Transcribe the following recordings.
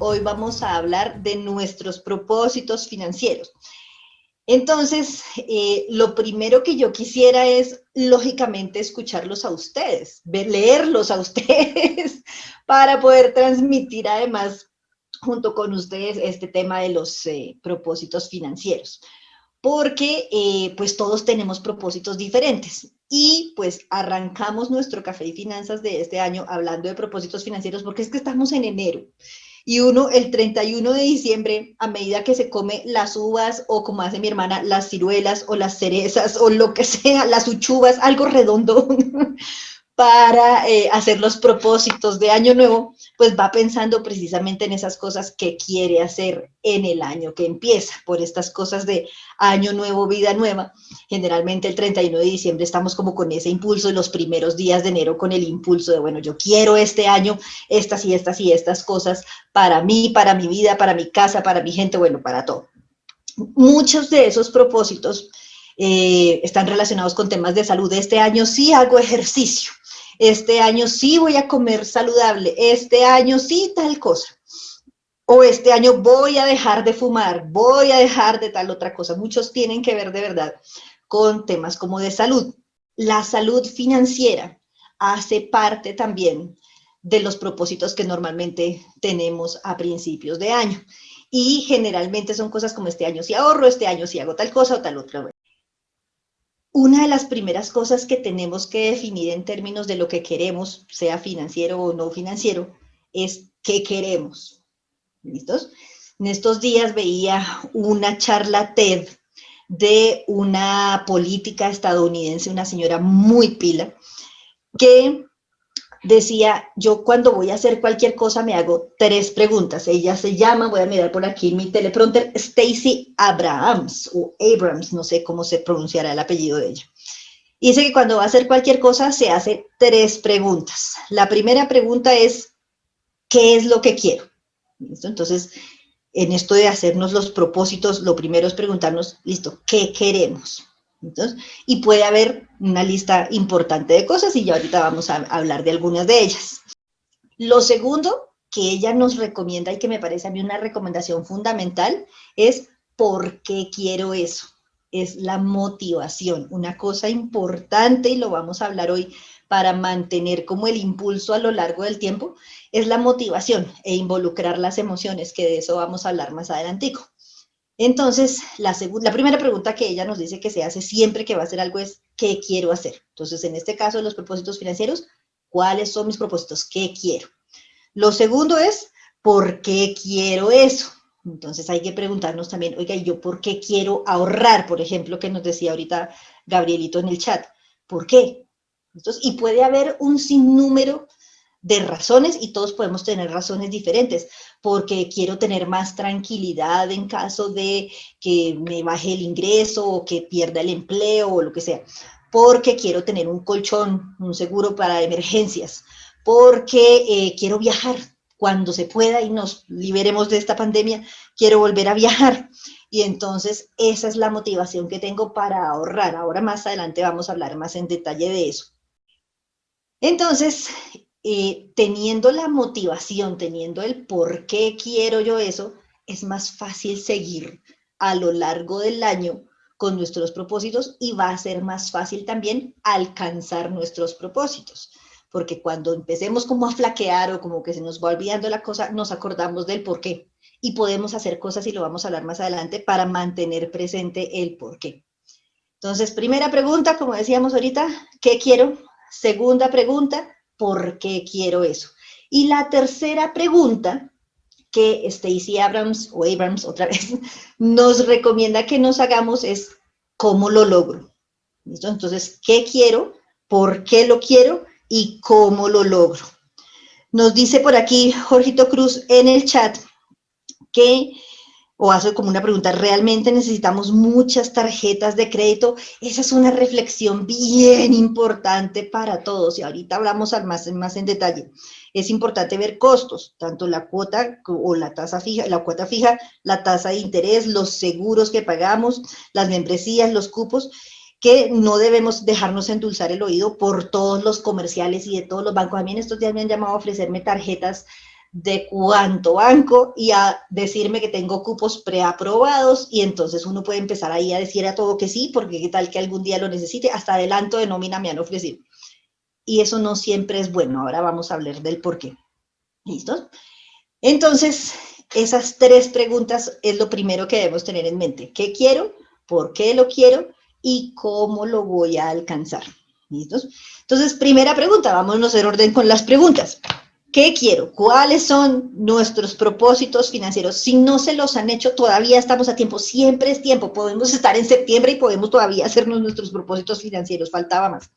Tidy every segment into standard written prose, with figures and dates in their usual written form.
hoy vamos a hablar de nuestros propósitos financieros. Entonces, lo primero que yo quisiera es, lógicamente, escucharlos a ustedes, leerlos a ustedes, para poder transmitir además, junto con ustedes, este tema de los propósitos financieros. Porque pues todos tenemos propósitos diferentes y pues arrancamos nuestro Café y Finanzas de este año hablando de propósitos financieros porque es que estamos en enero y uno el 31 de diciembre, a medida que se come las uvas o como hace mi hermana, las ciruelas o las cerezas o lo que sea, las uchuvas, algo redondo, para hacer los propósitos de año nuevo, pues va pensando precisamente en esas cosas que quiere hacer en el año que empieza, por estas cosas de año nuevo, vida nueva. Generalmente el 31 de diciembre estamos como con ese impulso, y los primeros días de enero con el impulso de, bueno, yo quiero este año estas y estas y estas cosas para mí, para mi vida, para mi casa, para mi gente, bueno, para todo. Muchos de esos propósitos están relacionados con temas de salud. Este año sí hago ejercicio. Este año sí voy a comer saludable, este año sí tal cosa, o este año voy a dejar de fumar, voy a dejar de tal otra cosa. Muchos tienen que ver de verdad con temas como de salud. La salud financiera hace parte también de los propósitos que normalmente tenemos a principios de año. Y generalmente son cosas como este año sí ahorro, este año sí hago tal cosa o tal otra. Una de las primeras cosas que tenemos que definir en términos de lo que queremos, sea financiero o no financiero, es qué queremos. ¿Listos? En estos días veía una charla TED de una política estadounidense, una señora muy pila, que decía, yo cuando voy a hacer cualquier cosa me hago 3 preguntas. Ella se llama, voy a mirar por aquí en mi teleprompter, Stacey Abrams, o Abrams, no sé cómo se pronunciará el apellido de ella. Dice que cuando va a hacer cualquier cosa se hace 3 preguntas. La primera pregunta es, ¿qué es lo que quiero? ¿Listo? Entonces, en esto de hacernos los propósitos, lo primero es preguntarnos, listo, ¿qué queremos? Entonces, y puede haber una lista importante de cosas y ya ahorita vamos a hablar de algunas de ellas. Lo segundo que ella nos recomienda y que me parece a mí una recomendación fundamental es ¿por qué quiero eso? Es la motivación, una cosa importante y lo vamos a hablar hoy para mantener como el impulso a lo largo del tiempo, es la motivación e involucrar las emociones, que de eso vamos a hablar más adelantico. Entonces, la primera pregunta que ella nos dice que se hace siempre que va a hacer algo es, ¿qué quiero hacer? Entonces, en este caso, los propósitos financieros, ¿cuáles son mis propósitos? ¿Qué quiero? Lo segundo es, ¿por qué quiero eso? Entonces hay que preguntarnos también, oiga, ¿y yo por qué quiero ahorrar? Por ejemplo, que nos decía ahorita Gabrielito en el chat. ¿Por qué? Entonces, y puede haber un sinnúmero de razones y todos podemos tener razones diferentes, porque quiero tener más tranquilidad en caso de que me baje el ingreso o que pierda el empleo o lo que sea, porque quiero tener un colchón, un seguro para emergencias, porque quiero viajar cuando se pueda y nos liberemos de esta pandemia, quiero volver a viajar. Y entonces esa es la motivación que tengo para ahorrar. Ahora más adelante vamos a hablar más en detalle de eso. Entonces, teniendo la motivación, teniendo el por qué quiero yo eso, es más fácil seguir a lo largo del año con nuestros propósitos y va a ser más fácil también alcanzar nuestros propósitos. Porque cuando empecemos como a flaquear o como que se nos va olvidando la cosa, nos acordamos del por qué. Y podemos hacer cosas, y lo vamos a hablar más adelante, para mantener presente el por qué. Entonces, primera pregunta, como decíamos ahorita, ¿qué quiero? Segunda pregunta, ¿por qué quiero eso? Y la tercera pregunta que Stacey Abrams, o Abrams otra vez, nos recomienda que nos hagamos es, ¿cómo lo logro? ¿Listo? Entonces, ¿qué quiero? ¿Por qué lo quiero? ¿Y cómo lo logro? Nos dice por aquí Jorgito Cruz en el chat que o hace como una pregunta, ¿realmente necesitamos muchas tarjetas de crédito? Esa es una reflexión bien importante para todos y ahorita hablamos más en detalle. Es importante ver costos, tanto la cuota o la tasa fija, la cuota fija, la tasa de interés, los seguros que pagamos, las membresías, los cupos, que no debemos dejarnos endulzar el oído por todos los comerciales y de todos los bancos. A mí en estos días me han llamado a ofrecerme tarjetas de cuánto banco y a decirme que tengo cupos preaprobados y entonces uno puede empezar ahí a decir a todo que sí, porque qué tal que algún día lo necesite, hasta adelanto de nómina me han ofrecido. Y eso no siempre es bueno. Ahora vamos a hablar del por qué. ¿Listo? Entonces, esas tres preguntas es lo primero que debemos tener en mente. ¿Qué quiero? ¿Por qué lo quiero? ¿Y cómo lo voy a alcanzar? ¿Listos? Entonces, primera pregunta, vámonos en orden con las preguntas. ¿Qué quiero? ¿Cuáles son nuestros propósitos financieros? Si no se los han hecho, todavía estamos a tiempo, siempre es tiempo. Podemos estar en septiembre y podemos todavía hacernos nuestros propósitos financieros, faltaba más.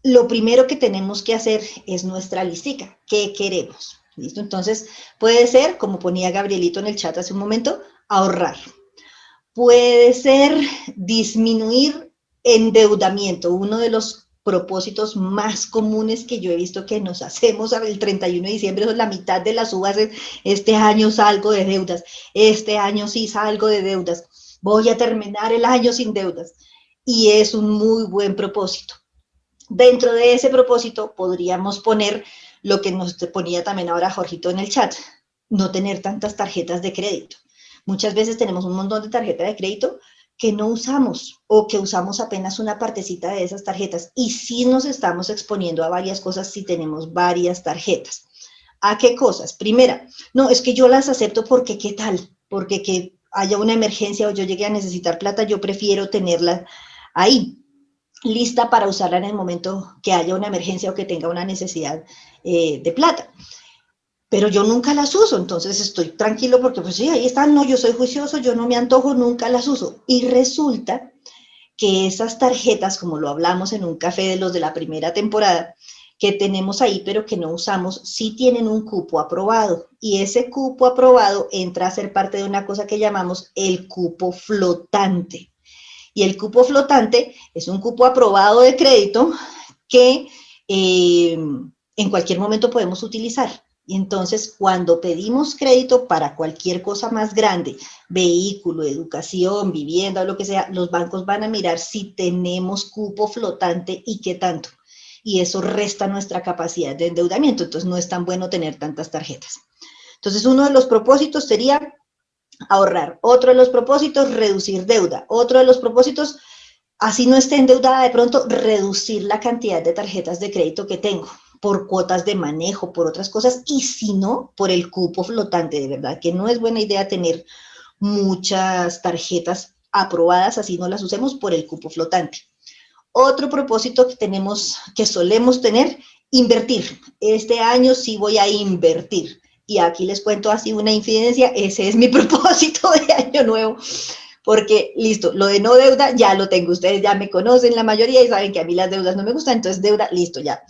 Lo primero que tenemos que hacer es nuestra listica. ¿Qué queremos? ¿Listo? Entonces, puede ser, como ponía Gabrielito en el chat hace un momento, ahorrar. Puede ser disminuir endeudamiento, uno de los propósitos más comunes que yo he visto que nos hacemos el 31 de diciembre, son la mitad de las uvas, este año salgo de deudas, este año sí salgo de deudas, voy a terminar el año sin deudas. Y es un muy buen propósito. Dentro de ese propósito podríamos poner lo que nos ponía también ahora Jorgito en el chat, no tener tantas tarjetas de crédito. Muchas veces tenemos un montón de tarjetas de crédito que no usamos o que usamos apenas una partecita de esas tarjetas y sí nos estamos exponiendo a varias cosas si tenemos varias tarjetas. ¿A qué cosas? Primera, no, es que yo las acepto porque ¿qué tal? Porque que haya una emergencia o yo llegue a necesitar plata, yo prefiero tenerla ahí, lista para usarla en el momento que haya una emergencia o que tenga una necesidad de plata. Pero yo nunca las uso, entonces estoy tranquilo porque pues sí, ahí están, no, yo soy juicioso, yo no me antojo, nunca las uso. Y resulta que esas tarjetas, como lo hablamos en un café de los de la primera temporada, que tenemos ahí pero que no usamos, sí tienen un cupo aprobado. Y ese cupo aprobado entra a ser parte de una cosa que llamamos el cupo flotante. Y el cupo flotante es un cupo aprobado de crédito que en cualquier momento podemos utilizar. Y entonces, cuando pedimos crédito para cualquier cosa más grande, vehículo, educación, vivienda o lo que sea, los bancos van a mirar si tenemos cupo flotante y qué tanto. Y eso resta nuestra capacidad de endeudamiento. Entonces, no es tan bueno tener tantas tarjetas. Entonces, uno de los propósitos sería ahorrar. Otro de los propósitos, reducir deuda. Otro de los propósitos, así no esté endeudada, de pronto reducir la cantidad de tarjetas de crédito que tengo por cuotas de manejo, por otras cosas, y si no, por el cupo flotante. De verdad que no es buena idea tener muchas tarjetas aprobadas, así no las usemos, por el cupo flotante. Otro propósito que tenemos, que solemos tener, invertir. Este año sí voy a invertir. Y aquí les cuento así una infidencia, ese es mi propósito de año nuevo. Porque, listo, lo de no deuda ya lo tengo. Ustedes ya me conocen la mayoría y saben que a mí las deudas no me gustan, entonces deuda, listo, ya.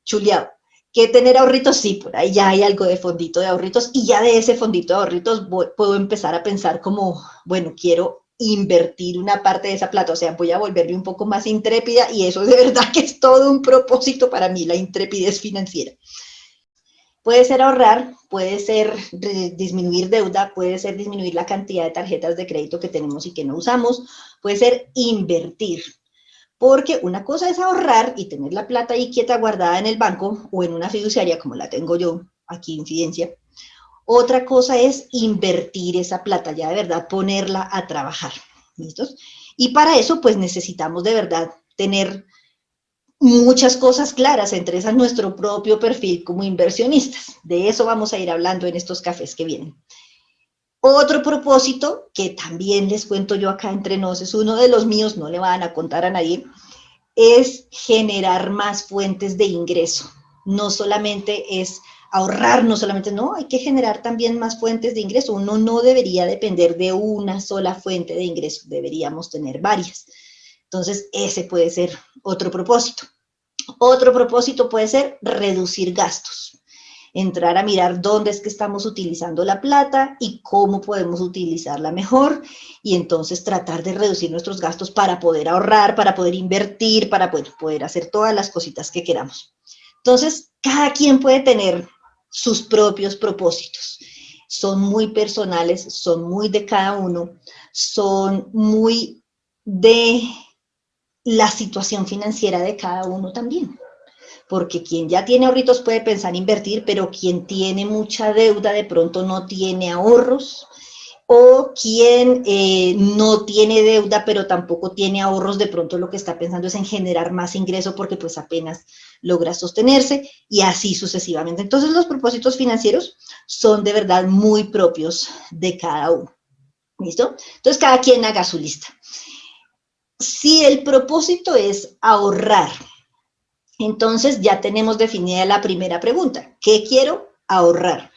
Chuleado. ¿Qué tener ahorritos? Sí, por ahí ya hay algo de fondito de ahorritos y ya de ese fondito de ahorritos puedo empezar a pensar como, bueno, quiero invertir una parte de esa plata, o sea, voy a volverme un poco más intrépida y eso de verdad que es todo un propósito para mí, la intrepidez financiera. Puede ser ahorrar, puede ser disminuir deuda, puede ser disminuir la cantidad de tarjetas de crédito que tenemos y que no usamos, puede ser invertir. Porque una cosa es ahorrar y tener la plata ahí quieta guardada en el banco o en una fiduciaria como la tengo yo aquí en Fidencia. Otra cosa es invertir esa plata, ya de verdad ponerla a trabajar. ¿Listos? Y para eso pues necesitamos de verdad tener muchas cosas claras, entre esas nuestro propio perfil como inversionistas. De eso vamos a ir hablando en estos cafés que vienen. Otro propósito que también les cuento yo acá entre nos, es uno de los míos, no le van a contar a nadie, es generar más fuentes de ingreso. No solamente es ahorrar, no solamente, no, hay que generar también más fuentes de ingreso. Uno no debería depender de una sola fuente de ingreso, deberíamos tener varias. Entonces, ese puede ser otro propósito. Otro propósito puede ser reducir gastos. Entrar a mirar dónde es que estamos utilizando la plata y cómo podemos utilizarla mejor y entonces tratar de reducir nuestros gastos para poder ahorrar, para poder invertir, para poder hacer todas las cositas que queramos. Entonces, cada quien puede tener sus propios propósitos. Son muy personales, son muy de cada uno, son muy de la situación financiera de cada uno también. porque quien ya tiene ahorritos puede pensar en invertir, pero quien tiene mucha deuda de pronto no tiene ahorros, o quien no tiene deuda, pero tampoco tiene ahorros, de pronto lo que está pensando es en generar más ingreso porque pues apenas logra sostenerse y así sucesivamente. Entonces los propósitos financieros son de verdad muy propios de cada uno. ¿Listo? Entonces cada quien haga su lista. Si el propósito es ahorrar, entonces ya tenemos definida la primera pregunta. ¿Qué quiero? Ahorrar.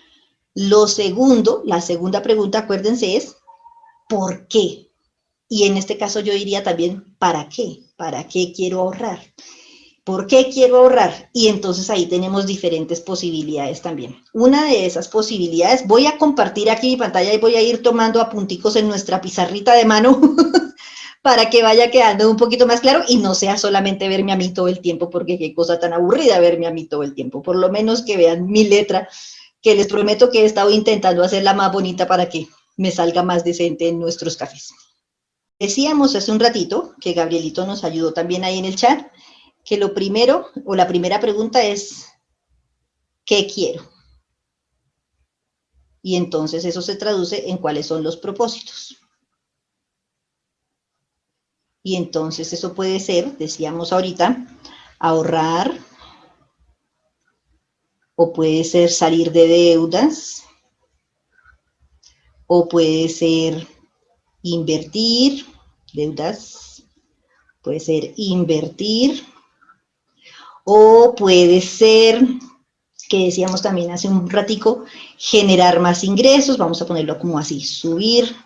Lo segundo, la segunda pregunta, acuérdense, es ¿por qué? Y en este caso yo diría también, ¿para qué? ¿Para qué quiero ahorrar? ¿Por qué quiero ahorrar? Y entonces ahí tenemos diferentes posibilidades también. Una de esas posibilidades, voy a compartir aquí mi pantalla y voy a ir tomando apunticos en nuestra pizarrita de mano para que vaya quedando un poquito más claro y no sea solamente verme a mí todo el tiempo, porque qué cosa tan aburrida verme a mí todo el tiempo. Por lo menos que vean mi letra, que les prometo que he estado intentando hacerla más bonita para que me salga más decente en nuestros cafés. Decíamos hace un ratito, que Gabrielito nos ayudó también ahí en el chat, que lo primero, o la primera pregunta es, ¿qué quiero? Y entonces eso se traduce en cuáles son los propósitos. Y entonces eso puede ser, decíamos ahorita, ahorrar, o puede ser salir de deudas, o puede ser invertir, deudas, puede ser invertir, o puede ser, que decíamos también hace un ratico, generar más ingresos, vamos a ponerlo como así, subir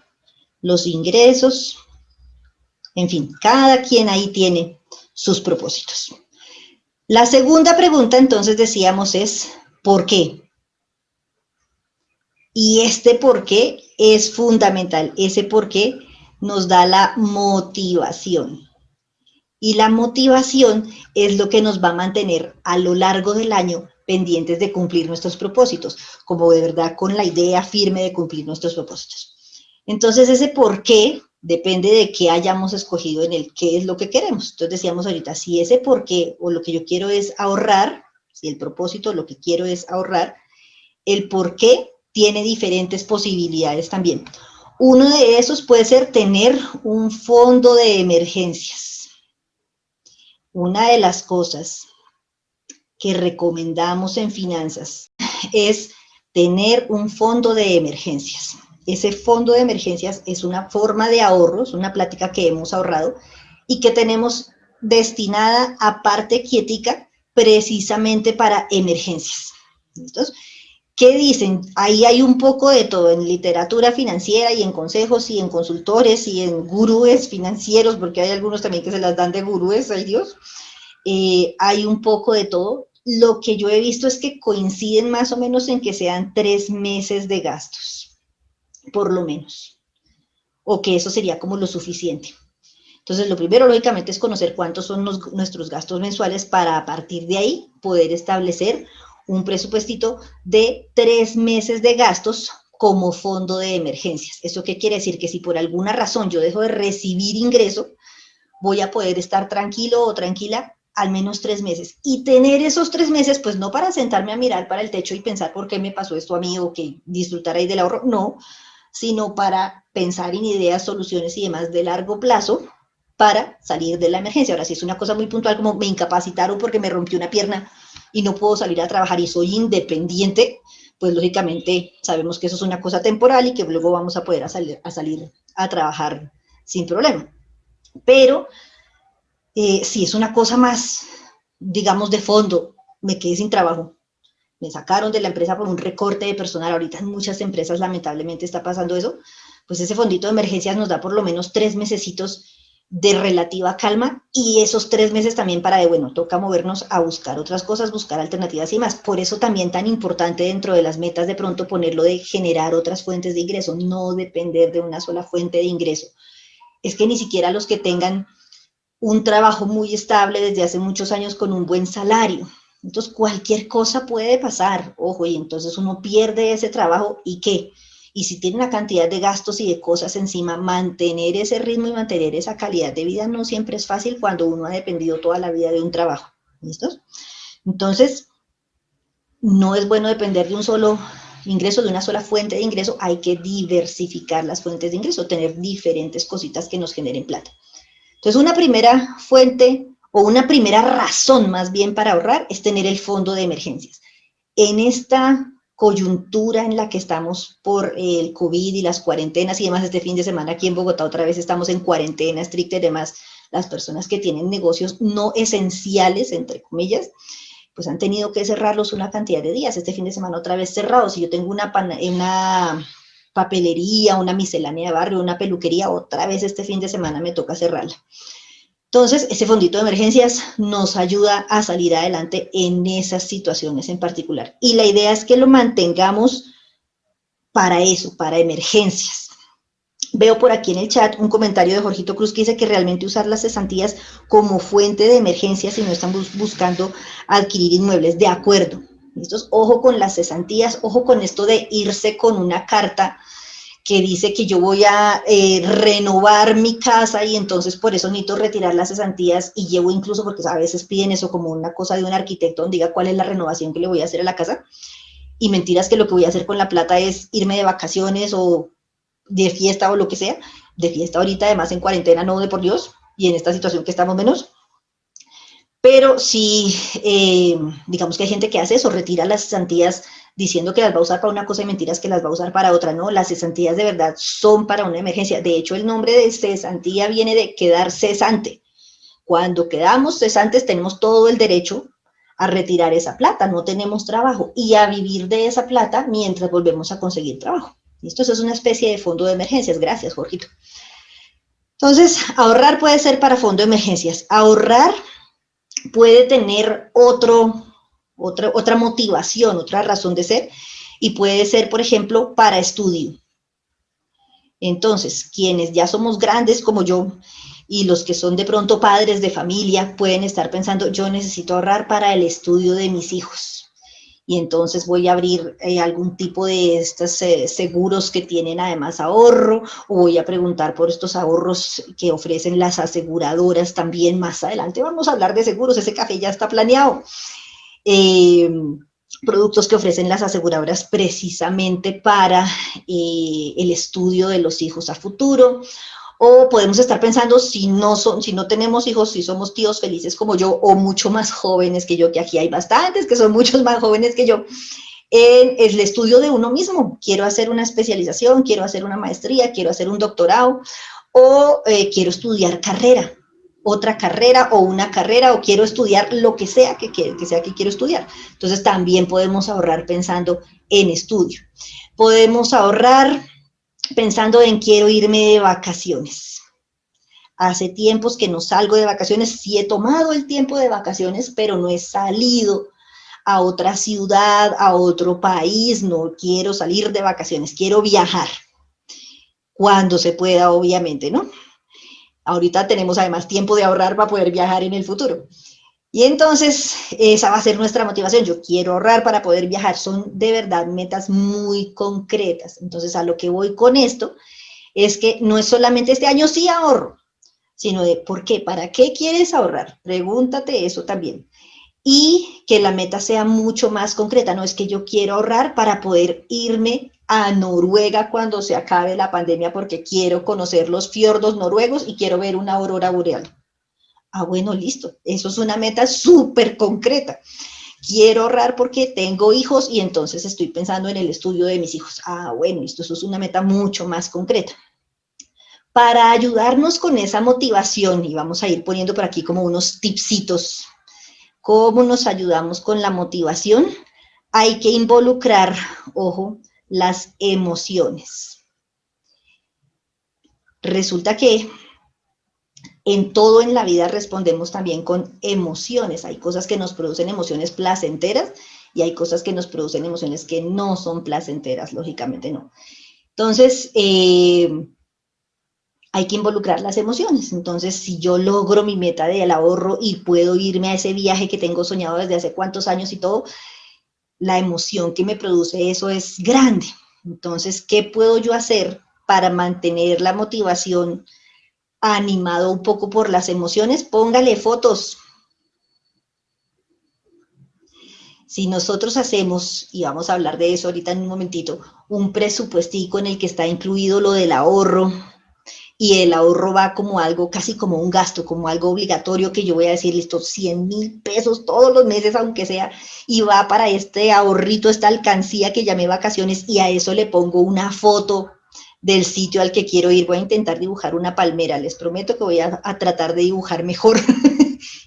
los ingresos, en fin, cada quien ahí tiene sus propósitos. La segunda pregunta entonces decíamos es, ¿por qué? Y este por qué es fundamental, ese por qué nos da la motivación. Y la motivación es lo que nos va a mantener a lo largo del año pendientes de cumplir nuestros propósitos, como de verdad con la idea firme de cumplir nuestros propósitos. Entonces ese por qué depende de qué hayamos escogido en el qué es lo que queremos. Entonces decíamos ahorita, si ese por qué o lo que yo quiero es ahorrar, si el propósito lo que quiero es ahorrar, el por qué tiene diferentes posibilidades también. Uno de esos puede ser tener un fondo de emergencias. Una de las cosas que recomendamos en finanzas es tener un fondo de emergencias. Ese fondo de emergencias es una forma de ahorros, una plática que hemos ahorrado y que tenemos destinada a parte quietica precisamente para emergencias. ¿Listos? ¿Qué dicen? Ahí hay un poco de todo, en literatura financiera y en consejos y en consultores y en gurúes financieros, porque hay algunos también que se las dan de gurúes, ay Dios. Hay un poco de todo. Lo que yo he visto es que coinciden más o menos en que sean 3 meses de gastos, por lo menos, o que eso sería como lo suficiente. Entonces, lo primero, lógicamente, es conocer cuántos son nuestros gastos mensuales para a partir de ahí poder establecer un presupuestito de 3 meses de gastos como fondo de emergencias. ¿Eso qué quiere decir? Que si por alguna razón yo dejo de recibir ingreso, voy a poder estar tranquilo o tranquila al menos 3 meses. Y tener esos 3 meses, pues no para sentarme a mirar para el techo y pensar por qué me pasó esto a mí o que disfrutar ahí del ahorro, no, sino para pensar en ideas, soluciones y demás de largo plazo para salir de la emergencia. Ahora, si es una cosa muy puntual como me incapacitaron porque me rompió una pierna y no puedo salir a trabajar y soy independiente, pues lógicamente sabemos que eso es una cosa temporal y que luego vamos a poder salir a trabajar sin problema. Pero si es una cosa más, digamos, de fondo, me quedé sin trabajo, me sacaron de la empresa por un recorte de personal, ahorita en muchas empresas lamentablemente está pasando eso, pues ese fondito de emergencias nos da por lo menos 3 mesecitos de relativa calma y esos 3 meses también para de, bueno, toca movernos a buscar otras cosas, buscar alternativas y más. Por eso también tan importante dentro de las metas de pronto ponerlo de generar otras fuentes de ingreso, no depender de una sola fuente de ingreso. Es que ni siquiera los que tengan un trabajo muy estable desde hace muchos años con un buen salario. Entonces, cualquier cosa puede pasar, ojo, y entonces uno pierde ese trabajo, ¿y qué? Y si tiene una cantidad de gastos y de cosas encima, mantener ese ritmo y mantener esa calidad de vida no siempre es fácil cuando uno ha dependido toda la vida de un trabajo. ¿Listos? Entonces, no es bueno depender de un solo ingreso, de una sola fuente de ingreso, hay que diversificar las fuentes de ingreso, tener diferentes cositas que nos generen plata. Entonces, una primera fuente o una primera razón más bien para ahorrar es tener el fondo de emergencias. En esta coyuntura en la que estamos por el COVID y las cuarentenas y demás, este fin de semana aquí en Bogotá otra vez estamos en cuarentena estricta y demás, las personas que tienen negocios no esenciales, entre comillas, pues han tenido que cerrarlos una cantidad de días. Este fin de semana otra vez cerrados. Si yo tengo una papelería, una miscelánea de barrio, una peluquería, otra vez este fin de semana me toca cerrarla. Entonces, ese fondito de emergencias nos ayuda a salir adelante en esas situaciones en particular. Y la idea es que lo mantengamos para eso, para emergencias. Veo por aquí en el chat un comentario de Jorgito Cruz que dice que realmente usar las cesantías como fuente de emergencia si no están buscando adquirir inmuebles. De acuerdo. ¿Listos? Ojo con las cesantías, ojo con esto de irse con una carta que dice que yo voy a renovar mi casa y entonces por eso necesito retirar las cesantías y llevo incluso, porque a veces piden eso como una cosa de un arquitecto donde diga cuál es la renovación que le voy a hacer a la casa, y mentiras que lo que voy a hacer con la plata es irme de vacaciones o de fiesta o lo que sea, de fiesta ahorita, además en cuarentena, no de por Dios, y en esta situación que estamos menos. Pero sí, digamos que hay gente que hace eso, retira las cesantías diciendo que las va a usar para una cosa y mentiras que las va a usar para otra, ¿no? Las cesantías de verdad son para una emergencia. De hecho, el nombre de cesantía viene de quedar cesante. Cuando quedamos cesantes tenemos todo el derecho a retirar esa plata, no tenemos trabajo, y a vivir de esa plata mientras volvemos a conseguir trabajo. Esto es una especie de fondo de emergencias. Gracias, Jorgito. Entonces, ahorrar puede ser para fondo de emergencias. Ahorrar puede tener otra motivación, otra razón de ser, y puede ser, por ejemplo, para estudio. Entonces, quienes ya somos grandes como yo y los que son de pronto padres de familia pueden estar pensando, yo necesito ahorrar para el estudio de mis hijos. Y entonces voy a abrir algún tipo de estos seguros que tienen además ahorro, o voy a preguntar por estos ahorros que ofrecen las aseguradoras también más adelante. Vamos a hablar de seguros, ese café ya está planeado. Productos que ofrecen las aseguradoras precisamente para el estudio de los hijos a futuro. O podemos estar pensando, si no tenemos hijos, si somos tíos felices como yo, o mucho más jóvenes que yo, que aquí hay bastantes que son muchos más jóvenes que yo, en el estudio de uno mismo. Quiero hacer una especialización, quiero hacer una maestría, quiero hacer un doctorado, o quiero estudiar otra carrera o una carrera, o quiero estudiar lo que sea que quiero estudiar. Entonces también podemos ahorrar pensando en estudio. Podemos ahorrar pensando en quiero irme de vacaciones. Hace tiempos que no salgo de vacaciones, sí he tomado el tiempo de vacaciones, pero no he salido a otra ciudad, a otro país, no quiero salir de vacaciones, quiero viajar. Cuando se pueda, obviamente, ¿no? Ahorita tenemos además tiempo de ahorrar para poder viajar en el futuro. Y entonces, esa va a ser nuestra motivación. Yo quiero ahorrar para poder viajar. Son de verdad metas muy concretas. Entonces, a lo que voy con esto es que no es solamente este año sí ahorro, sino de ¿por qué? ¿Para qué quieres ahorrar? Pregúntate eso también. Y que la meta sea mucho más concreta. No es que yo quiero ahorrar para poder irme a Noruega cuando se acabe la pandemia porque quiero conocer los fiordos noruegos y quiero ver una aurora boreal. Ah, bueno, listo. Eso es una meta súper concreta. Quiero ahorrar porque tengo hijos y entonces estoy pensando en el estudio de mis hijos. Ah, bueno, listo. Eso es una meta mucho más concreta. Para ayudarnos con esa motivación, y vamos a ir poniendo por aquí como unos tipsitos, ¿cómo nos ayudamos con la motivación? Hay que involucrar, ojo, las emociones. Resulta que en todo en la vida respondemos también con emociones. Hay cosas que nos producen emociones placenteras y hay cosas que nos producen emociones que no son placenteras, lógicamente no. Entonces, hay que involucrar las emociones. Entonces, si yo logro mi meta del ahorro y puedo irme a ese viaje que tengo soñado desde hace cuántos años y todo, la emoción que me produce eso es grande. Entonces, ¿qué puedo yo hacer para mantener la motivación animado un poco por las emociones? Póngale fotos. Si nosotros hacemos, y vamos a hablar de eso ahorita en un momentito, un presupuestico en el que está incluido lo del ahorro, y el ahorro va como algo, casi como un gasto, como algo obligatorio que yo voy a decir, listo, 100.000 pesos todos los meses, aunque sea, y va para este ahorrito, esta alcancía que llamé vacaciones, y a eso le pongo una foto del sitio al que quiero ir. Voy a intentar dibujar una palmera, les prometo que voy a tratar de dibujar mejor,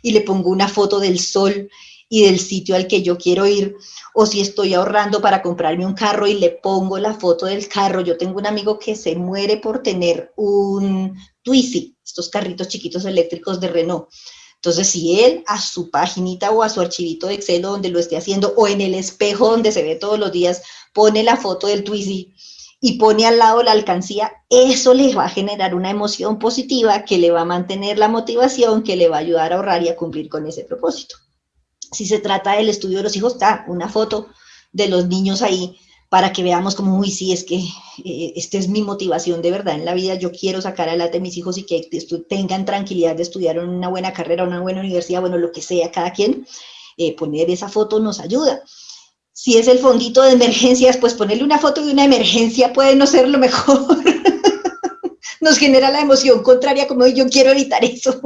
y le pongo una foto del sol y del sitio al que yo quiero ir, o si estoy ahorrando para comprarme un carro y le pongo la foto del carro. Yo tengo un amigo que se muere por tener un Twizy, estos carritos chiquitos eléctricos de Renault. Entonces, si él a su paginita o a su archivito de Excel donde lo esté haciendo, o en el espejo donde se ve todos los días, pone la foto del Twizy y pone al lado la alcancía, eso le va a generar una emoción positiva que le va a mantener la motivación, que le va a ayudar a ahorrar y a cumplir con ese propósito. Si se trata del estudio de los hijos, está una foto de los niños ahí para que veamos como, uy, sí, es que esta es mi motivación de verdad en la vida, yo quiero sacar adelante a mis hijos y que tengan tranquilidad de estudiar en una buena carrera, una buena universidad, bueno, lo que sea, cada quien, poner esa foto nos ayuda. Si es el fondito de emergencias, pues ponerle una foto de una emergencia puede no ser lo mejor. Nos genera la emoción contraria, como yo quiero evitar eso.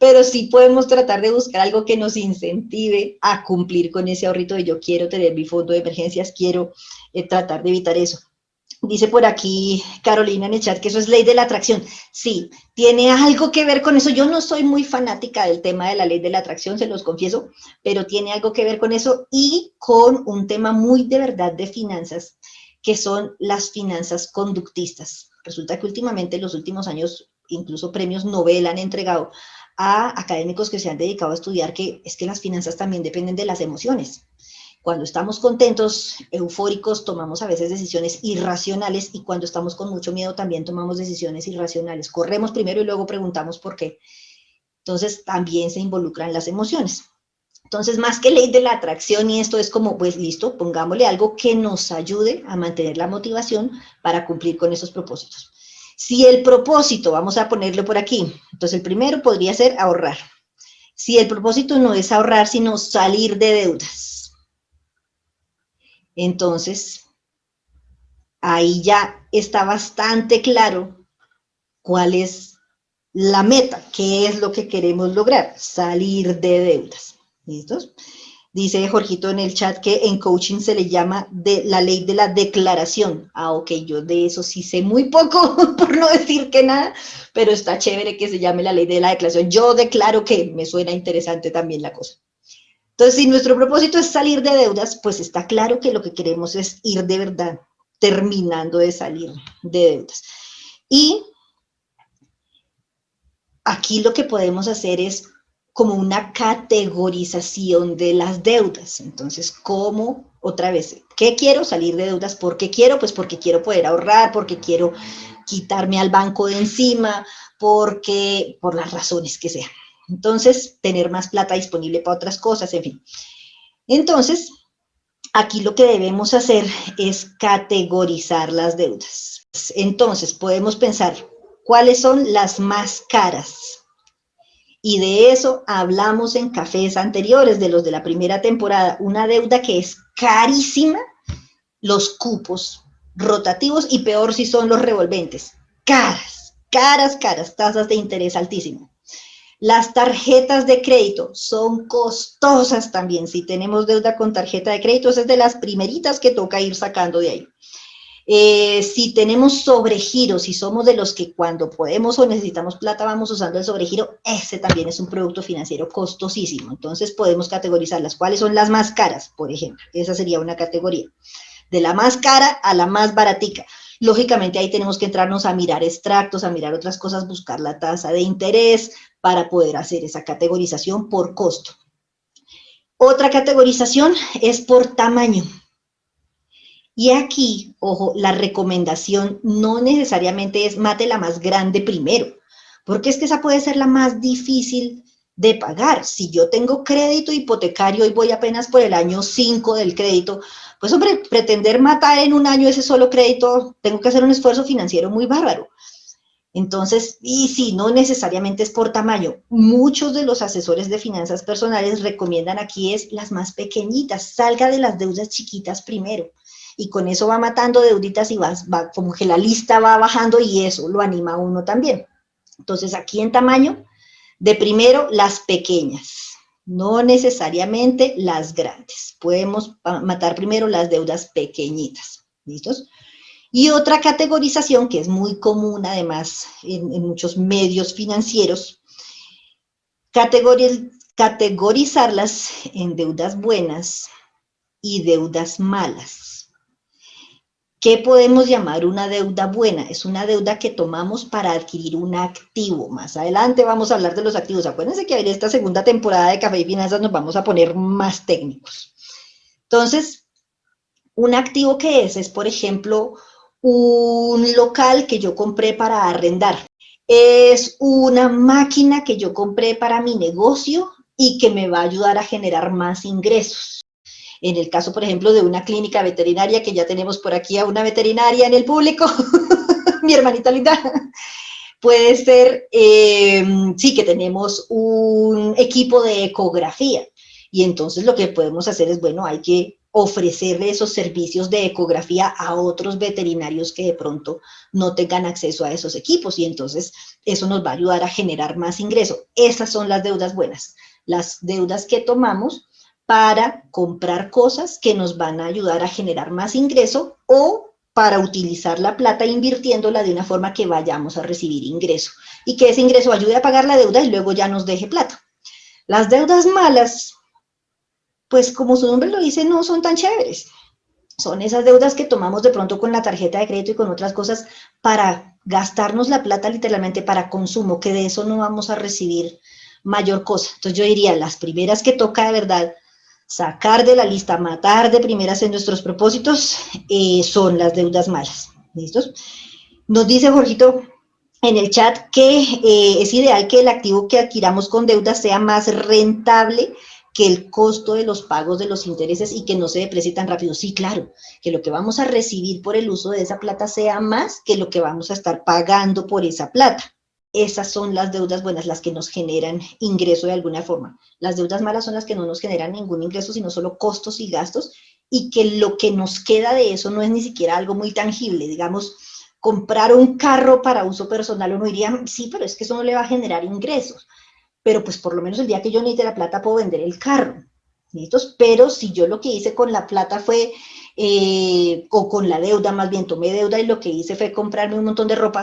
Pero sí podemos tratar de buscar algo que nos incentive a cumplir con ese ahorrito de yo quiero tener mi fondo de emergencias, quiero tratar de evitar eso. Dice por aquí Carolina en el chat que eso es ley de la atracción. Sí, tiene algo que ver con eso. Yo no soy muy fanática del tema de la ley de la atracción, se los confieso, pero tiene algo que ver con eso y con un tema muy de verdad de finanzas, que son las finanzas conductistas. Resulta que últimamente, en los últimos años, incluso premios Nobel han entregado a académicos que se han dedicado a estudiar que es que las finanzas también dependen de las emociones. Cuando estamos contentos, eufóricos, tomamos a veces decisiones irracionales, y cuando estamos con mucho miedo también tomamos decisiones irracionales. Corremos primero y luego preguntamos por qué. Entonces también se involucran las emociones. Entonces, más que ley de la atracción y esto, es como, pues listo, pongámosle algo que nos ayude a mantener la motivación para cumplir con esos propósitos. Si el propósito, vamos a ponerlo por aquí, entonces el primero podría ser ahorrar. Si el propósito no es ahorrar, sino salir de deudas, entonces ahí ya está bastante claro cuál es la meta, qué es lo que queremos lograr, salir de deudas. ¿Listos? Dice Jorgito en el chat que en coaching se le llama la ley de la declaración. Ah, ok, yo de eso sí sé muy poco, por no decir que nada, pero está chévere que se llame la ley de la declaración. Yo declaro que, me suena interesante también la cosa. Entonces, si nuestro propósito es salir de deudas, pues está claro que lo que queremos es ir de verdad terminando de salir de deudas. Y aquí lo que podemos hacer es como una categorización de las deudas. Entonces, ¿cómo? Otra vez, ¿qué quiero? Salir de deudas. ¿Por qué quiero? Pues porque quiero poder ahorrar, porque quiero quitarme al banco de encima, porque por las razones que sean. Entonces, tener más plata disponible para otras cosas, en fin. Entonces, aquí lo que debemos hacer es categorizar las deudas. Entonces, podemos pensar cuáles son las más caras. Y de eso hablamos en cafés anteriores, de los de la primera temporada. Una deuda que es carísima, los cupos rotativos, y peor si son los revolventes. Caras, caras, caras, tasas de interés altísimas. Las tarjetas de crédito son costosas también. Si tenemos deuda con tarjeta de crédito, esa es de las primeritas que toca ir sacando de ahí. Si tenemos sobregiro, si somos de los que cuando podemos o necesitamos plata vamos usando el sobregiro, ese también es un producto financiero costosísimo. Entonces podemos categorizarlas. ¿Cuáles son las más caras? Por ejemplo, esa sería una categoría. De la más cara a la más baratica. Lógicamente ahí tenemos que entrarnos a mirar extractos, a mirar otras cosas, buscar la tasa de interés para poder hacer esa categorización por costo. Otra categorización es por tamaño. Y aquí, ojo, la recomendación no necesariamente es mate la más grande primero, porque es que esa puede ser la más difícil de pagar. Si yo tengo crédito hipotecario y voy apenas por el año 5 del crédito, pues hombre, pretender matar en un año ese solo crédito, tengo que hacer un esfuerzo financiero muy bárbaro. Entonces, y sí, no necesariamente es por tamaño. Muchos de los asesores de finanzas personales recomiendan aquí es las más pequeñitas, salga de las deudas chiquitas primero. Y con eso va matando deuditas y va como que la lista va bajando y eso lo anima a uno también. Entonces, aquí en tamaño, de primero las pequeñas, no necesariamente las grandes. Podemos matar primero las deudas pequeñitas. ¿Listos? Y otra categorización que es muy común además en muchos medios financieros, categorizarlas en deudas buenas y deudas malas. ¿Qué podemos llamar una deuda buena? Es una deuda que tomamos para adquirir un activo. Más adelante vamos a hablar de los activos. Acuérdense que en esta segunda temporada de Café y Finanzas nos vamos a poner más técnicos. Entonces, un activo que es, por ejemplo, un local que yo compré para arrendar. Es una máquina que yo compré para mi negocio y que me va a ayudar a generar más ingresos. En el caso, por ejemplo, de una clínica veterinaria, que ya tenemos por aquí a una veterinaria en el público, mi hermanita linda, puede ser, sí, que tenemos un equipo de ecografía. Y entonces lo que podemos hacer es, bueno, hay que ofrecerle esos servicios de ecografía a otros veterinarios que de pronto no tengan acceso a esos equipos. Y entonces eso nos va a ayudar a generar más ingreso. Esas son las deudas buenas, las deudas que tomamos para comprar cosas que nos van a ayudar a generar más ingreso o para utilizar la plata invirtiéndola de una forma que vayamos a recibir ingreso y que ese ingreso ayude a pagar la deuda y luego ya nos deje plata. Las deudas malas, pues como su nombre lo dice, no son tan chéveres. Son esas deudas que tomamos de pronto con la tarjeta de crédito y con otras cosas para gastarnos la plata literalmente para consumo, que de eso no vamos a recibir mayor cosa. Entonces yo diría, las primeras que toca de verdad sacar de la lista, matar de primeras en nuestros propósitos, son las deudas malas. ¿Listos? Nos dice Jorgito en el chat que es ideal que el activo que adquiramos con deuda sea más rentable que el costo de los pagos de los intereses y que no se deprecie tan rápido. Sí, claro, que lo que vamos a recibir por el uso de esa plata sea más que lo que vamos a estar pagando por esa plata. Esas son las deudas buenas, las que nos generan ingreso de alguna forma. Las deudas malas son las que no nos generan ningún ingreso, sino solo costos y gastos, y que lo que nos queda de eso no es ni siquiera algo muy tangible. Digamos, comprar un carro para uso personal, uno diría, sí, pero es que eso no le va a generar ingresos. Pero pues por lo menos el día que yo necesite la plata puedo vender el carro. ¿Listos? Pero si yo lo que hice con la plata fue, o con la deuda, más bien tomé deuda y lo que hice fue comprarme un montón de ropa,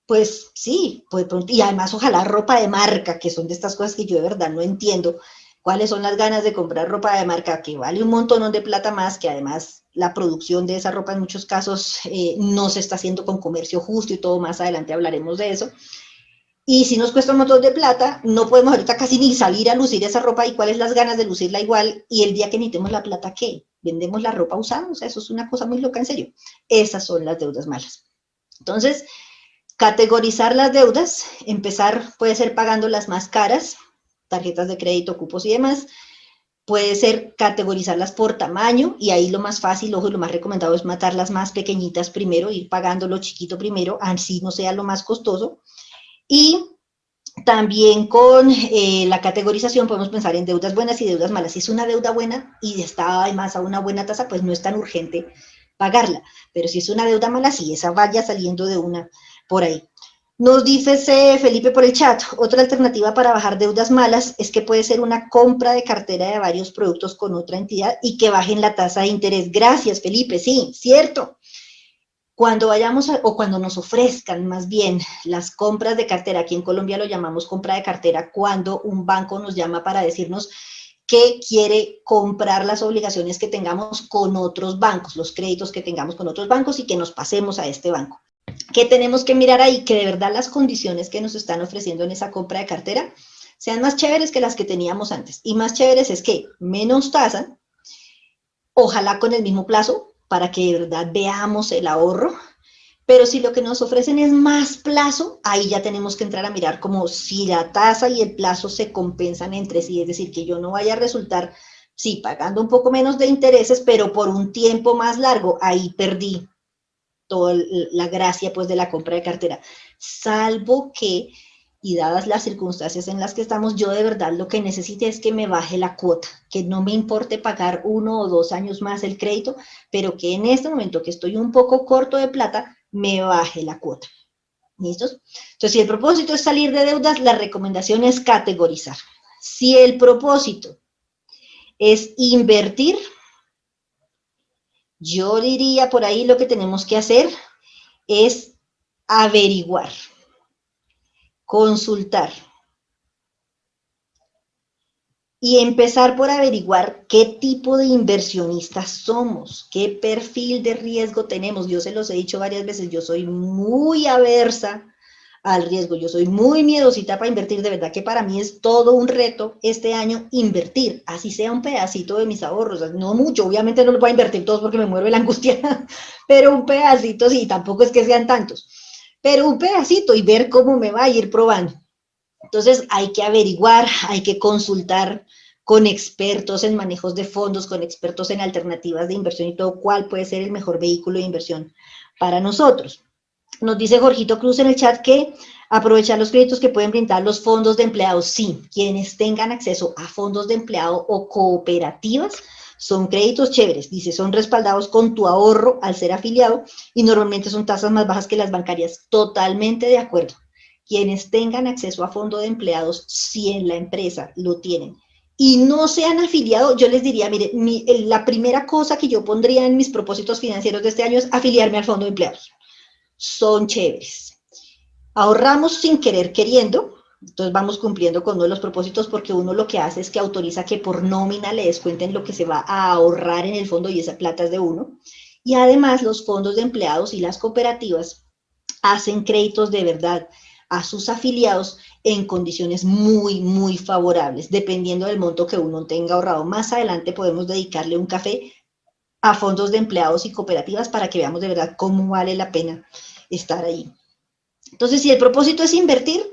pues sí, pues, y además ojalá ropa de marca, que son de estas cosas que yo de verdad no entiendo. ¿Cuáles son las ganas de comprar ropa de marca que vale un montón de plata más, que además la producción de esa ropa en muchos casos no se está haciendo con comercio justo y todo, más adelante hablaremos de eso? Y si nos cuesta un montón de plata, no podemos ahorita casi ni salir a lucir esa ropa, y cuáles las ganas de lucirla igual, y el día que necesitemos la plata, ¿qué? ¿Vendemos la ropa usada? O sea, eso es una cosa muy loca, en serio. Esas son las deudas malas. Entonces, categorizar las deudas, empezar puede ser pagando las más caras, tarjetas de crédito, cupos y demás. Puede ser categorizarlas por tamaño, y ahí lo más fácil, ojo, y lo más recomendado es matar las más pequeñitas primero, ir pagando lo chiquito primero, así no sea lo más costoso. Y también con la categorización podemos pensar en deudas buenas y deudas malas. Si es una deuda buena y está además a una buena tasa, pues no es tan urgente pagarla. Pero si es una deuda mala, sí, esa vaya saliendo de una por ahí. Nos dice Felipe por el chat, otra alternativa para bajar deudas malas es que puede ser una compra de cartera de varios productos con otra entidad y que bajen la tasa de interés. Gracias, Felipe, sí, cierto. Cuando vayamos o cuando nos ofrezcan más bien las compras de cartera, aquí en Colombia lo llamamos compra de cartera, cuando un banco nos llama para decirnos que quiere comprar las obligaciones que tengamos con otros bancos, los créditos que tengamos con otros bancos y que nos pasemos a este banco. ¿Qué tenemos que mirar ahí? Que de verdad las condiciones que nos están ofreciendo en esa compra de cartera sean más chéveres que las que teníamos antes. Y más chéveres es que menos tasa, ojalá con el mismo plazo, para que de verdad veamos el ahorro. Pero si lo que nos ofrecen es más plazo, ahí ya tenemos que entrar a mirar como si la tasa y el plazo se compensan entre sí, es decir, que yo no vaya a resultar, sí, pagando un poco menos de intereses, pero por un tiempo más largo, ahí perdí toda la gracia pues de la compra de cartera. salvo que, y dadas las circunstancias en las que estamos, yo de verdad lo que necesite es que me baje la cuota, que no me importe pagar 1 o 2 años más el crédito, pero que en este momento que estoy un poco corto de plata, me baje la cuota. ¿Listos? Entonces, si el propósito es salir de deudas, la recomendación es categorizar. Si el propósito es invertir, yo diría por ahí lo que tenemos que hacer es averiguar, consultar y empezar por averiguar qué tipo de inversionistas somos, qué perfil de riesgo tenemos. Yo se los he dicho varias veces, yo soy muy aversa al riesgo, yo soy muy miedosita para invertir, de verdad que para mí es todo un reto este año invertir, así sea un pedacito de mis ahorros, no mucho, obviamente no los voy a invertir todos porque me muero de la angustia, pero un pedacito sí, tampoco es que sean tantos, pero un pedacito y ver cómo me va a ir probando. Entonces hay que averiguar, hay que consultar con expertos en manejos de fondos, con expertos en alternativas de inversión y todo, cuál puede ser el mejor vehículo de inversión para nosotros. Nos dice Jorgito Cruz en el chat que aprovechar los créditos que pueden brindar los fondos de empleados. Sí, quienes tengan acceso a fondos de empleado o cooperativas son créditos chéveres. Dice, son respaldados con tu ahorro al ser afiliado y normalmente son tasas más bajas que las bancarias. Totalmente de acuerdo. Quienes tengan acceso a fondo de empleados, si en la empresa lo tienen y no sean afiliados, yo les diría, mire, la primera cosa que yo pondría en mis propósitos financieros de este año es afiliarme al fondo de empleados. Son chéveres. Ahorramos sin querer queriendo, entonces vamos cumpliendo con uno de los propósitos porque uno lo que hace es que autoriza que por nómina le descuenten lo que se va a ahorrar en el fondo y esa plata es de uno. Y además los fondos de empleados y las cooperativas hacen créditos de verdad a sus afiliados en condiciones muy, muy favorables, dependiendo del monto que uno tenga ahorrado. Más adelante podemos dedicarle un café a fondos de empleados y cooperativas para que veamos de verdad cómo vale la pena estar ahí. Entonces, si el propósito es invertir,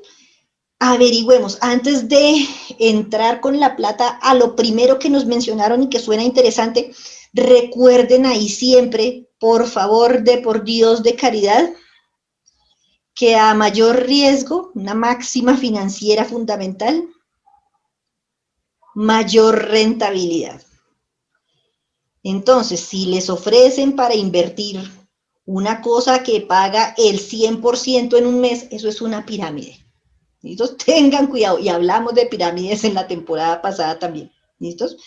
averigüemos antes de entrar con la plata a lo primero que nos mencionaron y que suena interesante. Recuerden ahí siempre, por favor, de por Dios, de caridad, que a mayor riesgo, una máxima financiera fundamental, mayor rentabilidad. Entonces, si les ofrecen para invertir una cosa que paga el 100% en un mes, eso es una pirámide. ¿Listos? Tengan cuidado. Y hablamos de pirámides en la temporada pasada también. ¿Listos?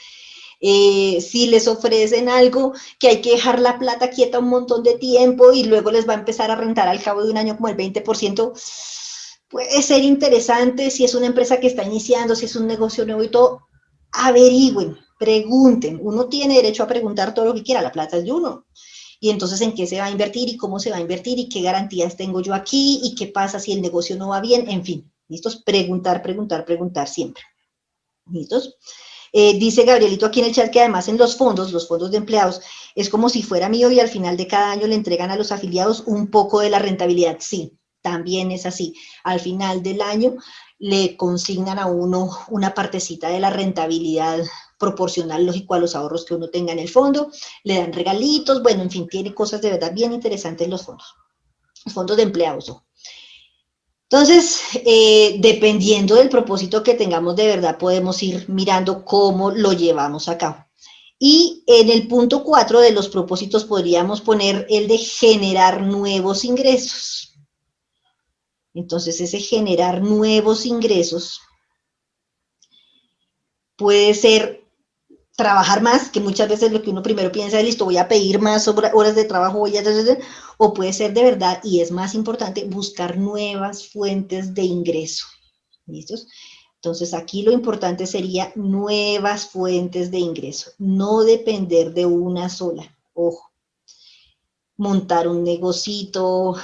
Si les ofrecen algo que hay que dejar la plata quieta un montón de tiempo y luego les va a empezar a rentar al cabo de un año como el 20%, puede ser interesante si es una empresa que está iniciando, si es un negocio nuevo y todo. Averigüen, pregunten. Uno tiene derecho a preguntar todo lo que quiera, la plata es de uno. Y entonces en qué se va a invertir y cómo se va a invertir y qué garantías tengo yo aquí y qué pasa si el negocio no va bien, en fin. ¿Listos? Preguntar, preguntar, preguntar siempre. ¿Listos? Dice Gabrielito aquí en el chat que además en los fondos de empleados, es como si fuera mío y al final de cada año le entregan a los afiliados un poco de la rentabilidad. Sí, también es así. Al final del año le consignan a uno una partecita de la rentabilidad proporcional, lógico, a los ahorros que uno tenga en el fondo, le dan regalitos, bueno, en fin, tiene cosas de verdad bien interesantes los fondos de empleados. Entonces, dependiendo del propósito que tengamos de verdad, podemos ir mirando cómo lo llevamos a cabo. Y en el punto 4 de los propósitos podríamos poner el de generar nuevos ingresos. Entonces, ese generar nuevos ingresos puede ser trabajar más, que muchas veces lo que uno primero piensa es, listo, voy a pedir más horas de trabajo, o puede ser de verdad, y es más importante, buscar nuevas fuentes de ingreso. ¿Listos? Entonces, aquí lo importante sería nuevas fuentes de ingreso, no depender de una sola. Ojo, montar un negocito.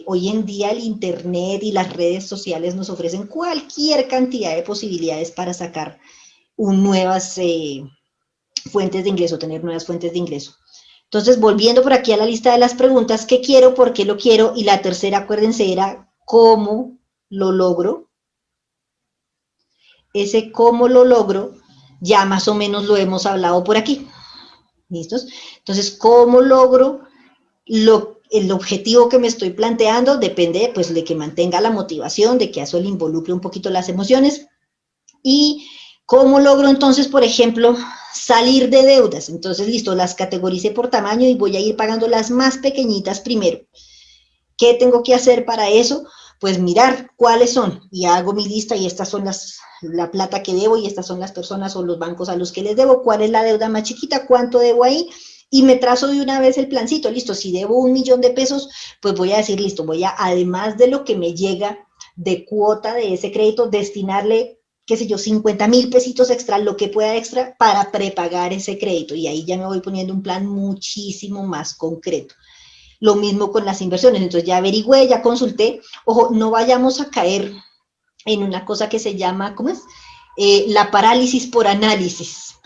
Hoy en día el internet y las redes sociales nos ofrecen cualquier cantidad de posibilidades para sacar nuevas fuentes de ingreso, tener nuevas fuentes de ingreso. Entonces, volviendo por aquí a la lista de las preguntas, ¿qué quiero? ¿Por qué lo quiero? Y la tercera, acuérdense, era ¿cómo lo logro? Ese cómo lo logro, ya más o menos lo hemos hablado por aquí. ¿Listos? Entonces, ¿cómo logro el objetivo que me estoy planteando depende pues de que mantenga la motivación, de que a eso le involucre un poquito las emociones. ¿Y cómo logro entonces, por ejemplo, salir de deudas? Entonces, listo, las categoricé por tamaño y voy a ir pagando las más pequeñitas primero. ¿Qué tengo que hacer para eso? Pues mirar cuáles son, y hago mi lista y estas son la plata que debo y estas son las personas o los bancos a los que les debo, cuál es la deuda más chiquita, cuánto debo ahí, y me trazo de una vez el plancito, listo, si debo 1.000.000 de pesos, pues voy a decir, listo, voy a, además de lo que me llega de cuota de ese crédito, destinarle, qué sé yo, 50.000 pesitos extra, lo que pueda extra, para prepagar ese crédito, y ahí ya me voy poniendo un plan muchísimo más concreto. Lo mismo con las inversiones, entonces ya averigüé, ya consulté, ojo, no vayamos a caer en una cosa que se llama, ¿cómo es? La parálisis por análisis,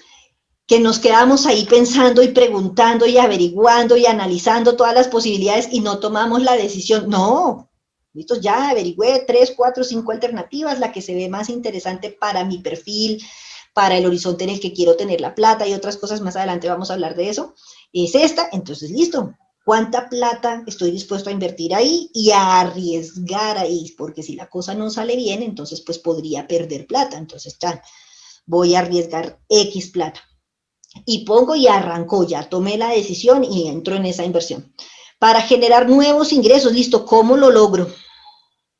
que nos quedamos ahí pensando y preguntando y averiguando y analizando todas las posibilidades y no tomamos la decisión. No, listo, ya averigüé 3, 4, 5 alternativas, la que se ve más interesante para mi perfil, para el horizonte en el que quiero tener la plata y otras cosas más adelante vamos a hablar de eso, es esta, entonces listo. ¿Cuánta plata estoy dispuesto a invertir ahí y a arriesgar ahí? Porque si la cosa no sale bien, entonces pues podría perder plata. Entonces, ya, voy a arriesgar X plata. Y pongo y arrancó, ya tomé la decisión y entro en esa inversión. Para generar nuevos ingresos, listo, ¿cómo lo logro?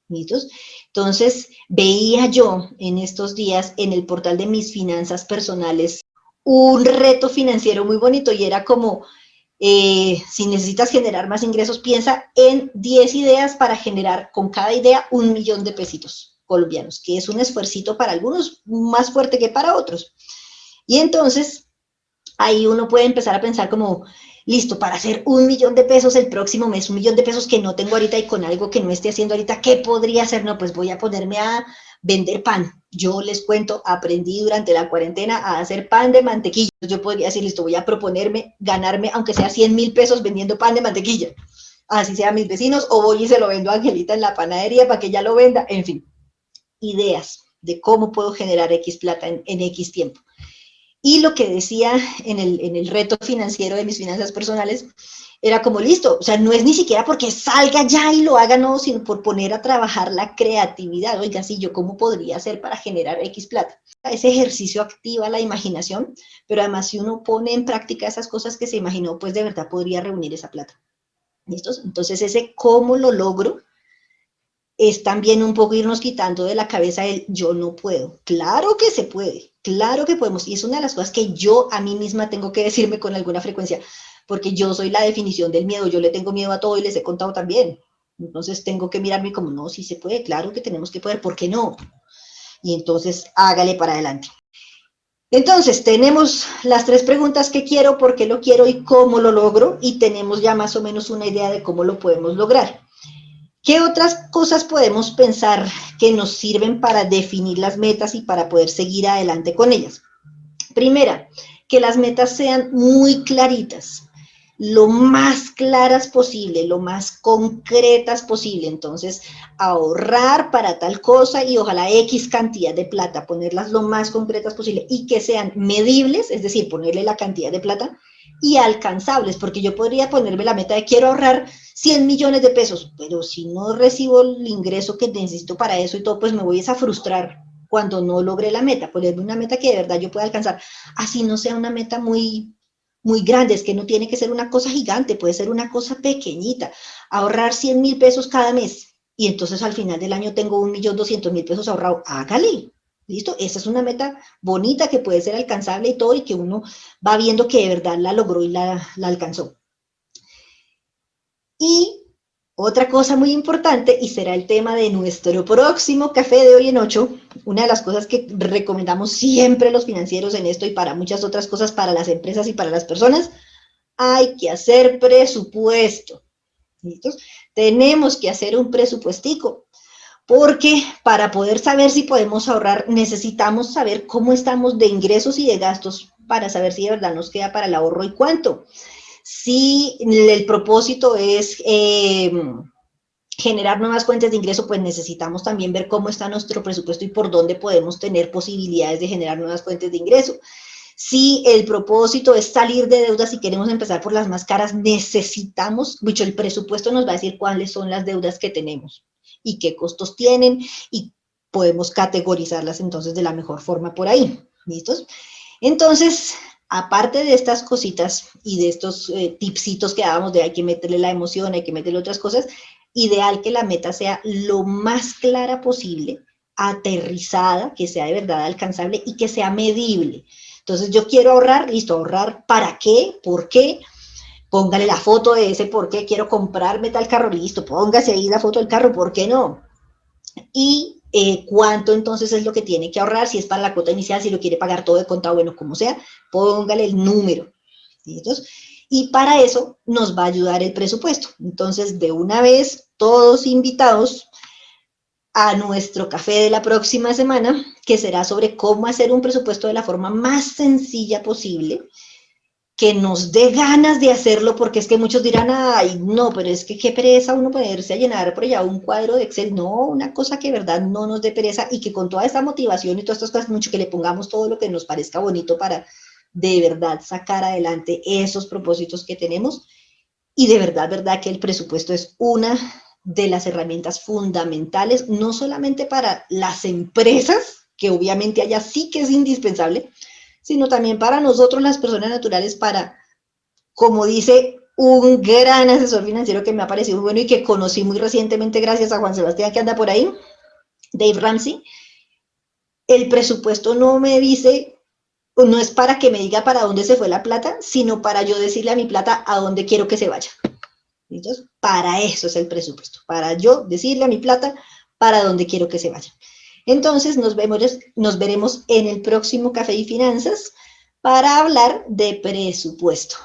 ¿Listos? Entonces, veía yo en estos días en el portal de mis finanzas personales un reto financiero muy bonito y era como, si necesitas generar más ingresos, piensa en 10 ideas para generar con cada idea 1.000.000 de pesitos colombianos, que es un esfuercito para algunos más fuerte que para otros. Y entonces, ahí uno puede empezar a pensar como, listo, para hacer 1.000.000 de pesos el próximo mes, 1.000.000 de pesos que no tengo ahorita y con algo que no esté haciendo ahorita, ¿qué podría hacer? No, pues voy a ponerme a vender pan. Yo les cuento, aprendí durante la cuarentena a hacer pan de mantequilla. Yo podría decir, listo, voy a proponerme ganarme, aunque sea 100.000 pesos vendiendo pan de mantequilla. Así sea mis vecinos, o voy y se lo vendo a Angelita en la panadería para que ella lo venda. En fin, ideas de cómo puedo generar X plata en X tiempo. Y lo que decía en el reto financiero de mis finanzas personales era como listo, o sea, no es ni siquiera porque salga ya y lo haga, no, sino por poner a trabajar la creatividad. Oiga, sí, yo cómo podría hacer para generar X plata. Ese ejercicio activa la imaginación, pero además si uno pone en práctica esas cosas que se imaginó, pues de verdad podría reunir esa plata. ¿Listos? Entonces ese cómo lo logro es también un poco irnos quitando de la cabeza el yo no puedo. Claro que se puede, claro que podemos. Y es una de las cosas que yo a mí misma tengo que decirme con alguna frecuencia, porque yo soy la definición del miedo, yo le tengo miedo a todo y les he contado también. Entonces tengo que mirarme como, no, sí se puede, claro que tenemos que poder, ¿por qué no? Y entonces hágale para adelante. Entonces, tenemos las 3 preguntas que quiero, por qué lo quiero y cómo lo logro, y tenemos ya más o menos una idea de cómo lo podemos lograr. ¿Qué otras cosas podemos pensar que nos sirven para definir las metas y para poder seguir adelante con ellas? Primera, que las metas sean muy claritas, lo más claras posible, lo más concretas posible. Entonces, ahorrar para tal cosa y ojalá X cantidad de plata, ponerlas lo más concretas posible y que sean medibles, es decir, ponerle la cantidad de plata y alcanzables, porque yo podría ponerme la meta de quiero ahorrar 100.000.000 de pesos, pero si no recibo el ingreso que necesito para eso y todo, pues me voy a frustrar cuando no logré la meta, ponerme una meta que de verdad yo pueda alcanzar, así no sea una meta muy grande, es que no tiene que ser una cosa gigante, puede ser una cosa pequeñita, ahorrar 100.000 pesos cada mes, y entonces al final del año tengo 1.200.000 pesos ahorrado, hágale, ¿listo? Esa es una meta bonita que puede ser alcanzable y todo, y que uno va viendo que de verdad la logró y la alcanzó. Y otra cosa muy importante, y será el tema de nuestro próximo café de hoy en 8, una de las cosas que recomendamos siempre los financieros en esto y para muchas otras cosas para las empresas y para las personas, hay que hacer presupuesto. ¿Listos? Tenemos que hacer un presupuestico, porque para poder saber si podemos ahorrar, necesitamos saber cómo estamos de ingresos y de gastos para saber si de verdad nos queda para el ahorro y cuánto. Si el propósito es generar nuevas fuentes de ingreso, pues necesitamos también ver cómo está nuestro presupuesto y por dónde podemos tener posibilidades de generar nuevas fuentes de ingreso. Si el propósito es salir de deudas y queremos empezar por las más caras, necesitamos, dicho, el presupuesto nos va a decir cuáles son las deudas que tenemos y qué costos tienen y podemos categorizarlas entonces de la mejor forma por ahí. ¿Listos? Entonces, aparte de estas cositas y de estos tipsitos que dábamos de hay que meterle la emoción, hay que meterle otras cosas, ideal que la meta sea lo más clara posible, aterrizada, que sea de verdad alcanzable y que sea medible. Entonces yo quiero ahorrar, listo, ahorrar para qué, por qué, póngale la foto de ese por qué quiero comprarme tal carro, listo, póngase ahí la foto del carro, ¿por qué no? Y cuánto entonces es lo que tiene que ahorrar, si es para la cuota inicial, si lo quiere pagar todo de contado, bueno, como sea, póngale el número. ¿Listos? Y para eso nos va a ayudar el presupuesto. Entonces, de una vez, todos invitados a nuestro café de la próxima semana, que será sobre cómo hacer un presupuesto de la forma más sencilla posible, que nos dé ganas de hacerlo, porque es que muchos dirán, ay, no, pero es que qué pereza uno ponerse a llenar por allá un cuadro de Excel. No, una cosa que de verdad no nos dé pereza y que con toda esta motivación y todas estas cosas, mucho que le pongamos todo lo que nos parezca bonito para de verdad sacar adelante esos propósitos que tenemos. Y de verdad que el presupuesto es una de las herramientas fundamentales, no solamente para las empresas, que obviamente allá sí que es indispensable, sino también para nosotros las personas naturales, para, como dice un gran asesor financiero que me ha parecido muy bueno y que conocí muy recientemente gracias a Juan Sebastián que anda por ahí, Dave Ramsey, el presupuesto no me dice, no es para que me diga para dónde se fue la plata, sino para yo decirle a mi plata a dónde quiero que se vaya. ¿Listos? Para eso es el presupuesto, para yo decirle a mi plata para dónde quiero que se vaya. Entonces nos veremos en el próximo Café y Finanzas para hablar de presupuesto.